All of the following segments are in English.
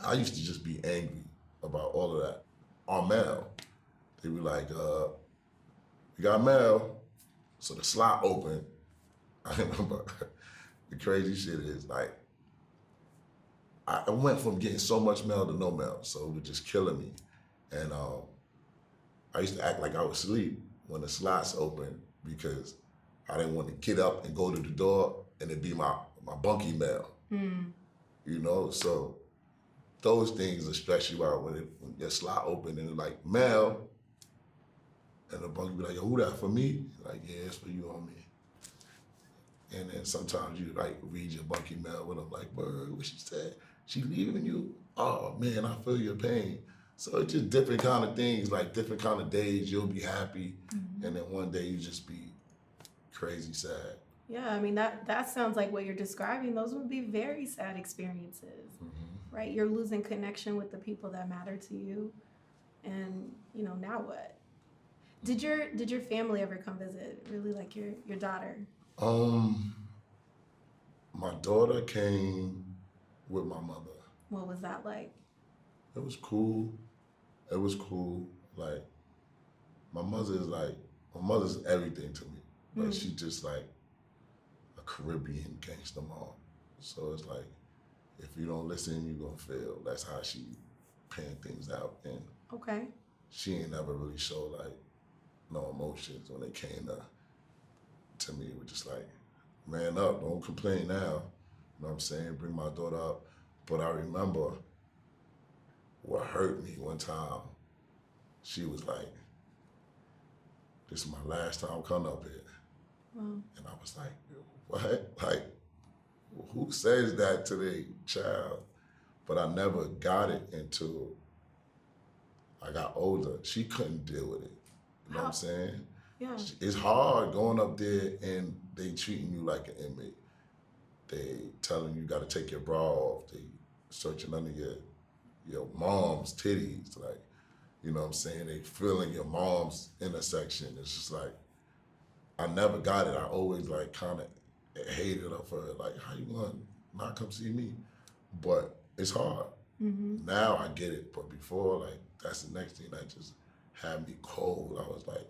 I used to just be angry about all of that. Our mail, they be like, "We got mail." So the slot open. I remember the crazy shit is like, I went from getting so much mail to no mail, so it was just killing me. And I used to act like I was asleep when the slots open because I didn't want to get up and go to the door and it'd be my bunkie mail. You know, so those things will stress you out when your slot open and it's like mail, and the bunkie be like, "Yo, who that for me?" Like, "Yeah, it's for you, homie." And then sometimes you like read your bunkie mail with them like, "Word, what she said? She leaving you? Oh man, I feel your pain." So it's just different kind of things, like different kind of days you'll be happy, and then one day you just be crazy sad. Yeah, I mean that sounds like what you're describing. Those would be very sad experiences, right? You're losing connection with the people that matter to you, and now what? Did your family ever come visit? Really, like your daughter? My daughter came with my mother. What was that like? It was cool. It was cool. Like my mother's everything to me. But she just like a Caribbean gangster mom. So it's like, if you don't listen, you're gonna fail. That's how she panned things out. And Okay. she ain't never really showed like no emotions when it came to me. It was just like, man up, don't complain now. You know what I'm saying? Bring my daughter up. But I remember what hurt me one time. She was like, "This is my last time coming up here." Wow. And I was like, "What?" Like, who says that to their child? But I never got it until I got older. She couldn't deal with it. You know what I'm saying? Yeah. It's hard going up there and they treating you like an inmate. They telling you got to take your bra off. They searching under your mom's titties. Like, you know what I'm saying? They feeling your mom's intersection. It's just like, I never got it. I always like kind of hated her for it. Like, how you want to not come see me? But it's hard. Now I get it. But before, like, that's the next thing that just had me cold. I was like,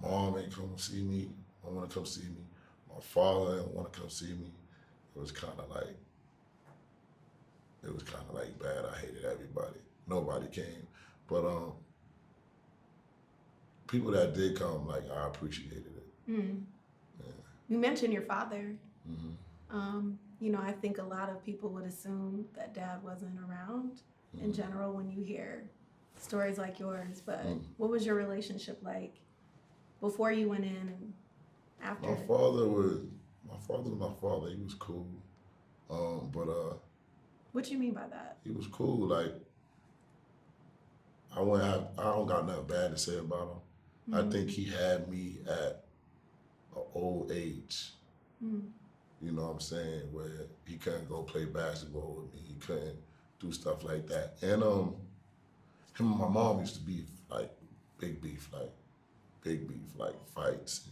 my mom ain't come see me. I want to come see me. My father didn't want to come see me. It was kind of like bad. I hated everybody. Nobody came. But people that did come, like, I appreciated it. Yeah. You mentioned your father. I think a lot of people would assume that dad wasn't around in general when you hear stories like yours. But what was your relationship like before you went in and after? My father was my father. He was cool. But What do you mean by that? he was cool. Like, I don't got nothing bad to say about him. I think he had me at an old age. You know what I'm saying? Where he couldn't go play basketball with me. He couldn't do stuff like that. And him and my mom used to be like big beef, like fights,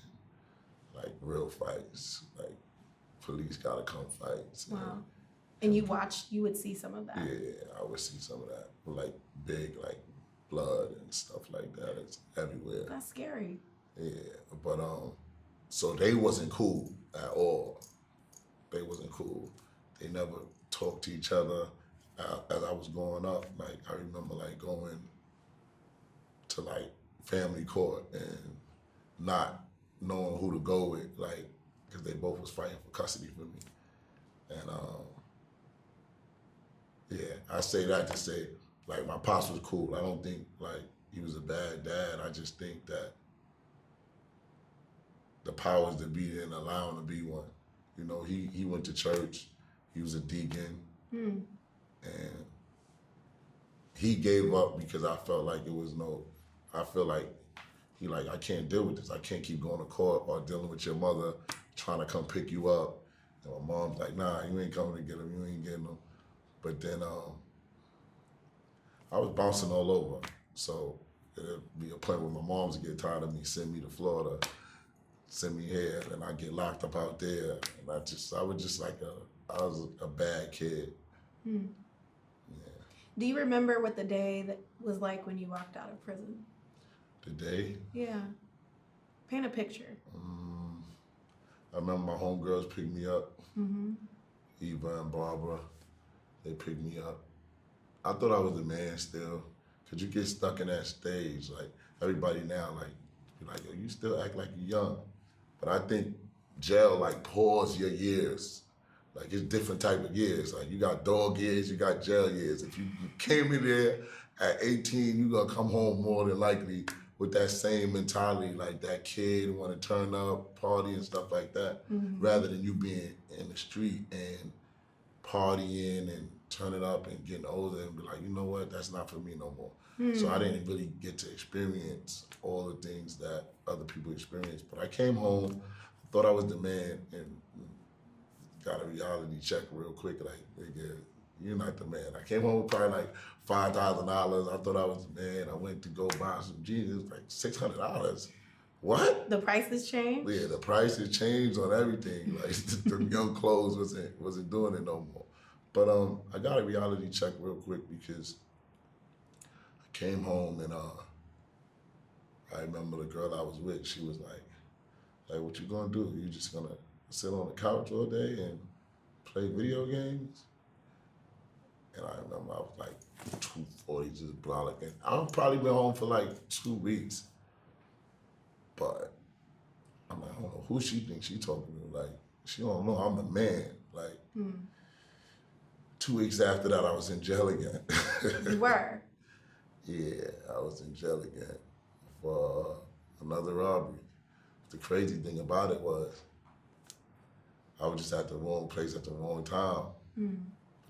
like real fights, like police gotta come fights. Wow. And you would see some of that. Yeah, I would see some of that. Like big, like blood and stuff like that. It's everywhere. That's scary. Yeah, but so they wasn't cool at all. They wasn't cool. They never talked to each other. As I was growing up, like I remember like going to like family court and not knowing who to go with, like, because they both was fighting for custody for me. And yeah, I say that to say, like, my pops was cool. I don't think like he was a bad dad. I just think that the powers that be didn't allow him to be one. You know, he went to church. He was a deacon, and he gave up because I felt like I feel like he like, I can't deal with this. I can't keep going to court or dealing with your mother trying to come pick you up. And my mom's like, nah, you ain't coming to get him. You ain't getting him. But then I was bouncing all over. So it'd be a point where my mom's get tired of me, send me to Florida, send me here, and I get locked up out there. And I was just like I was a bad kid. Hmm. Yeah. Do you remember what the day that was like when you walked out of prison? The day, Yeah. Paint a picture. I remember my homegirls picked me up, Mm-hmm. Eva and Barbara. They picked me up. I thought I was the man still, cause you get stuck in that stage. Like everybody now, like be like, yo, you still act like you're young, but I think jail like pause your years. Like it's different type of years. Like you got dog years, you got jail years. If you came in there at 18, you gonna come home more than likely with that same mentality, like that kid want to turn up, party and stuff like that, Mm-hmm. rather than you being in the street and partying and turning up and getting older and be like, you know what, that's not for me no more. So I didn't really get to experience all the things that other people experienced. But I came home, thought I was the man, and got a reality check real quick. Like, nigga, you're not the man. I came home with probably like $5,000. I thought I was the man. I went to go buy some jeans. It was like $600. What? The prices changed? Yeah, the prices changed on everything. Like the young clothes wasn't doing it no more. But I got a reality check real quick because I came home and I remember the girl I was with. She was like, what you gonna do? You just gonna sit on the couch all day and play video games? And I remember I was like 240, just brolic. I've probably been home for like 2 weeks, but I'm like, I don't know who she thinks she talking to. Like, she don't know I'm the man. Like, 2 weeks after that, I was in jail again. You were? Yeah, I was in jail again for another robbery. The crazy thing about it was I was just at the wrong place at the wrong time.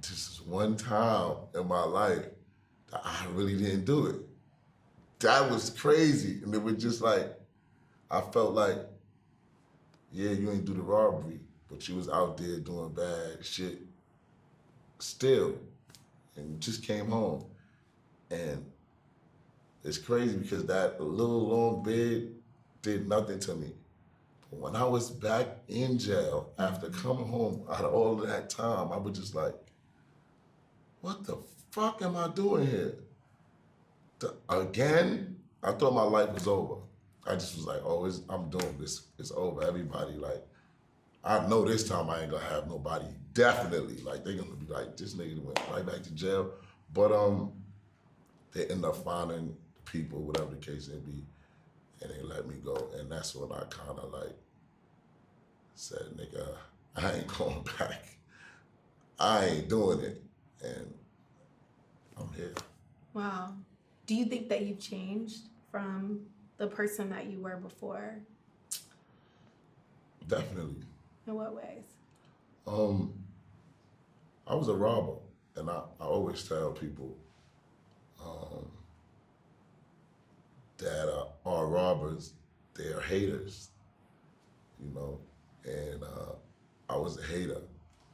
This is one time in my life that I really didn't do it. That was crazy. And it was just like, I felt like, yeah, you ain't do the robbery, but you was out there doing bad shit still. And you just came home. And it's crazy because that little long bed did nothing to me. But when I was back in jail, after coming home out of all of that time, I was just like, what the fuck am I doing here? Again? I thought my life was over. I just was like, oh, I'm doing this. It's over. Everybody, like, I know this time I ain't gonna have nobody. Definitely, like, they're gonna be like, this nigga went right back to jail. But they end up finding people, whatever the case may be, and they let me go. And that's when I kind of like said, nigga, I ain't going back. I ain't doing it. And I'm here. Wow. Do you think that you've changed from the person that you were before? Definitely. In what ways? I was a robber, and I always tell people that are robbers, they are haters, you know, and I was a hater.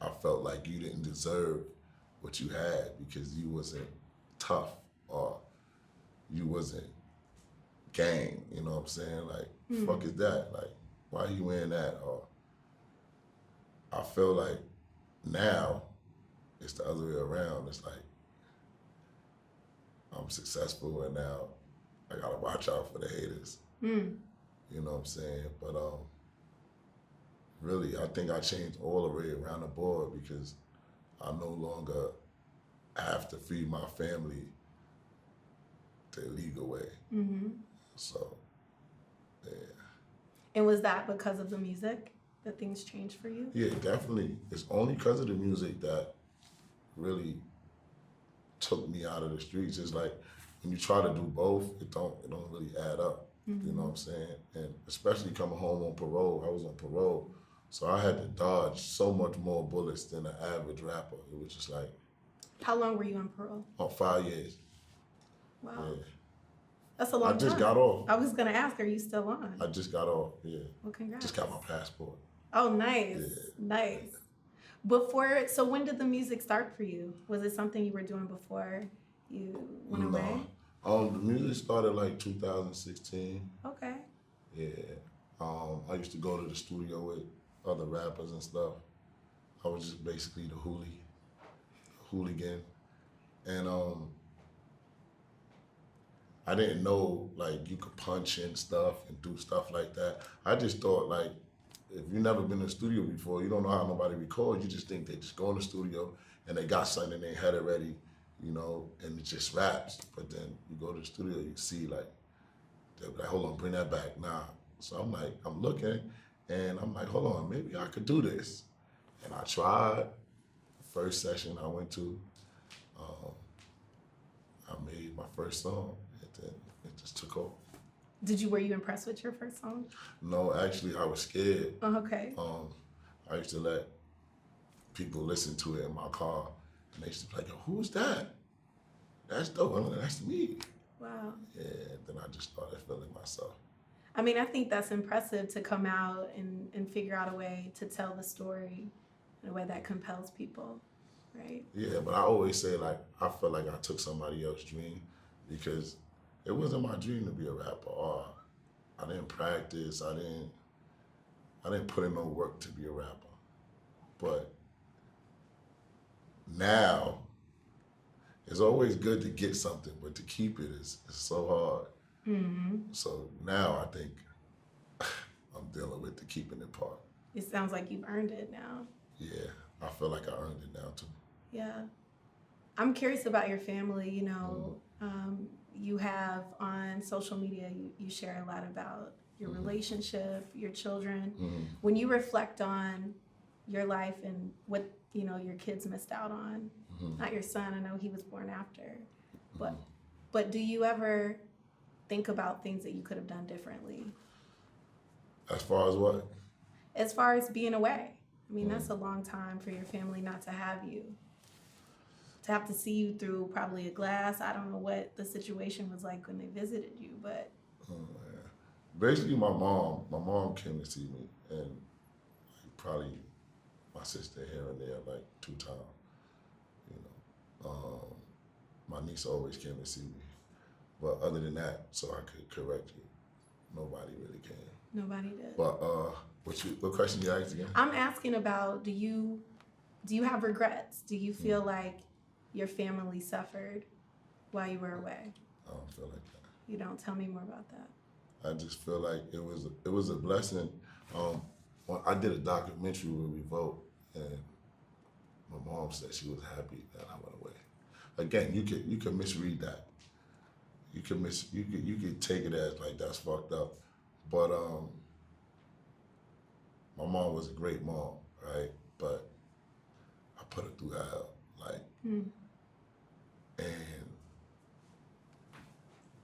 I felt like you didn't deserve what you had because you wasn't tough or you wasn't gang, you know what I'm saying? Like, fuck is that? Like, why you wearing that? Or I feel like now it's the other way around. It's like I'm successful and now I gotta watch out for the haters. You know what I'm saying? But really, I think I changed all the way around the board because I no longer have to feed my family the illegal way. So, yeah. And was that because of the music that things changed for you? Yeah, definitely. It's only because of the music that really took me out of the streets. It's like when you try to do both, it don't really add up. You know what I'm saying? And especially coming home on parole, I was on parole, so I had to dodge so much more bullets than an average rapper. It was just like, How long were you on parole? 5 years. Wow. Yeah. That's a long time. I just got off. I was gonna ask, are you still on? I just got off. Yeah. Well, congrats. Just got my passport. Oh, nice. Yeah. Nice. So when did the music start for you? Was it something you were doing before you went away? The music started like 2016. Okay. Yeah. I used to go to the studio with other rappers and stuff. I was just basically the hooligan. And I didn't know like you could punch and stuff and do stuff like that. I just thought like if you've never been in a studio before, you don't know how nobody records. You just think they just go in the studio and they got something in their head already, you know, and it just raps. But then you go to the studio, you see like, they're like, hold on, bring that back. Nah. So I'm like, I'm looking and I'm like, hold on, maybe I could do this. And I tried. First session I went to, I made my first song, and then it just took off. Were you impressed with your first song? No, actually, I was scared. Oh, okay. I used to let people listen to it in my car, and they used to be like, yo, who's that? That's dope. I'm like, that's me. Wow. Yeah, then I just started feeling myself. I mean, I think that's impressive to come out and figure out a way to tell the story in a way that compels people, right? Yeah, but I always say, like, I feel like I took somebody else's dream because it wasn't my dream to be a rapper. Or I didn't practice. I didn't put in no work to be a rapper. But now, it's always good to get something, but to keep it is so hard. Mm-hmm. So now I think I'm dealing with the keeping it part. It sounds like you've earned it now. Yeah, I feel like I earned it now too. Yeah. I'm curious about your family. You know, you have on social media, you share a lot about your relationship, your children. When you reflect on your life and what, you know, your kids missed out on, not your son, I know he was born after, but do you ever think about things that you could have done differently? As far as what? As far as being away. I mean, that's a long time for your family not to have you. To have to see you through probably a glass. I don't know what the situation was like when they visited you, but. Yeah. Basically, my mom came to see me, and probably my sister here and there like 2 times. You know, my niece always came to see me, but other than that, so I could correct you, nobody really came. Nobody did. But what question you asked again? I'm asking about, do you have regrets? Do you feel like your family suffered while you were away? I don't feel like that. You don't? Tell me more about that. I just feel like it was a blessing. I did a documentary with Revolt, and my mom said she was happy that I went away. Again, you could misread that. You could take it as like that's fucked up, but my mom was a great mom, right? But I put her through hell, like, and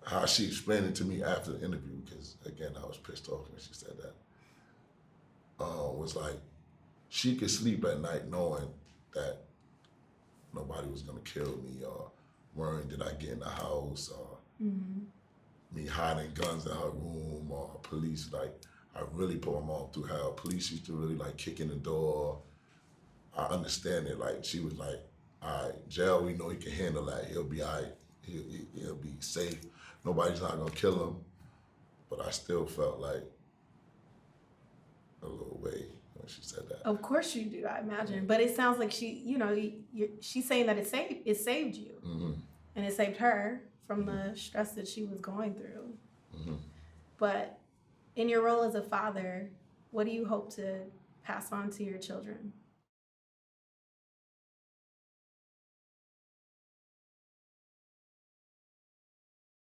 how she explained it to me after the interview, because again, I was pissed off when she said that, was like, she could sleep at night knowing that nobody was gonna kill me, or worrying did I get in the house, or me hiding guns in her room, or police, like, I really put my mom through hell. Police used to really like kick in the door. I understand it, like, she was like, all right, jail, we know he can handle that, he'll be all right, he'll be safe, nobody's not gonna kill him. But I still felt like a little way when she said that. Of course you do, I imagine. But it sounds like she, you know, she's saying that it saved you. And it saved her from the stress that she was going through. But in your role as a father, what do you hope to pass on to your children?